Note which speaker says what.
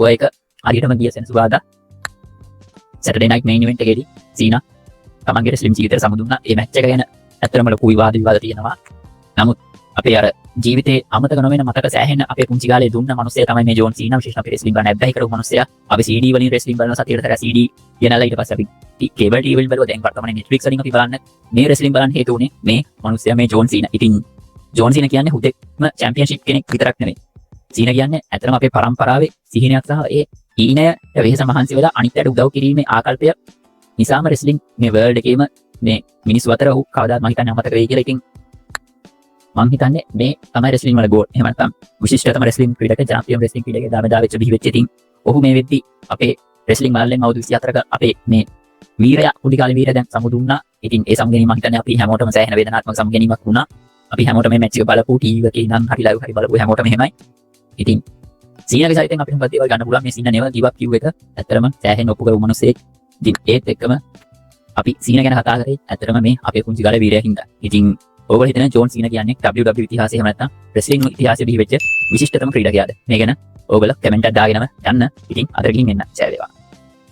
Speaker 1: ඔය එක හරියටම ගිය සෙනසුරාදා සැටර්ඩේ නයිට් මේන් ඉවෙන්ට් එකේදී සීනා තමන්ගේ රෙස්ලින් ජීවිතයට සමුදුන්නා. ඒ මැච් එක ගැන ඇත්තටම ලොකු විවාද තියෙනවා. නමුත් අපේ අර ජීවිතේ අමතක නොවෙන මතක සෑහෙන අපේ පුංචි කාලේ දුන්න මිනිස්සයා තමයි මේ ජෝන් සීනා. විශේෂයෙන් අපේ රෙස්ලින් බලන ඇබ්බැහි කරපු මිනිස්සයා. අපි CD වලින් රෙස්ලින් බලන සතියට තර CD ගෙනල්ලා ඊට පස්සේ අපි කේබල් TV වලින් බලුවා. දැන් වර්තමානයේ Netflix වලින් අපි බලන්න මේ රෙස්ලින් බලන්න හේතු උනේ මේ මිනිස්සයා මේ ජෝන් සීනා. ඉතින් ජෝන් සීනා කියන්නේ හුදෙක්ම චැම්පියන්ෂිප් කෙනෙක් විතරක් නෙමෙයි. සීනා කියන්නේ ඇත්තටම අපේ පරම්පරාවේ සිහිනයක් සහ ඒ ඊනයට වෙහෙස මහන්සි වෙලා අනිත්යට උදව් කිරීමේ ආකල්පය නිසාම රෙස්ලින් මේ වර්ල්ඩ් එකේම මේ මිනිස්සු අතර ඔහු කවදාත් මම හිතන්නේ අමතක වෙයි කියලා. ඉතින් මම හිතන්නේ මේ තමයි රෙස්ලින් වල ගෝල්. එහෙම නැත්නම් විශිෂ්ටතම රෙස්ලින් ක්‍රීඩක චැම්පියන් රෙස්ලින් ක්‍රීඩකයෙක් දාමදා වෙච්ච බිහි වෙච්ච. ඉතින් ඔහු මේ වෙද්දි අපේ රෙස්ලින් වලෙන් අවුරුදු 24ක අපේ මේ වීරයා කුඩි කාලේ වීරයා දැන් සමුදුන්නා. ඉතින් ඒ සමුගැනීම මම හිතන්නේ අපි හැමෝටම සෑහෙන වේදනාත්මක සමුගැනීමක් වුණා. අපි හැමෝටම මේ මැච් එක බලපු ටීවී එකේ ඉඳන් හරි ලයිව් හරි බලපු හැමෝටම එහෙමයි. ඉතින් සීනාගේ සයිටෙන් අපිට මොකක්ද ඒවල් ගන්න පුළුවන්. මේ සීනා නෙව ගිව් අප් කිව් එක ඇත්තටම සෑහෙන ඔප්පු කරපු මිනිස්සෙක්. ඉතින් ඒත් එක්කම අපි සීනා ගැන කතා කරේ ඇත්තටම මේ අපේ පුංචි කාලේ වීරයා හින්දා. ඉතින් ඕගොල්ලෝ හිතන ජෝන් සීනා කියන්නේ WWE ඉතිහාසයේ එහෙම නැත්නම් රෙස්ලින් ඉතිහාසයේ බිහි වෙච්ච විශිෂ්ටතම ක්‍රීඩකයාද? මේ ගැන ඕගොල්ලෝ කමෙන්ට් එකක් දාගෙනම යන්න. ඉතින් අද ගිහින් එන්න. ජය වේවා.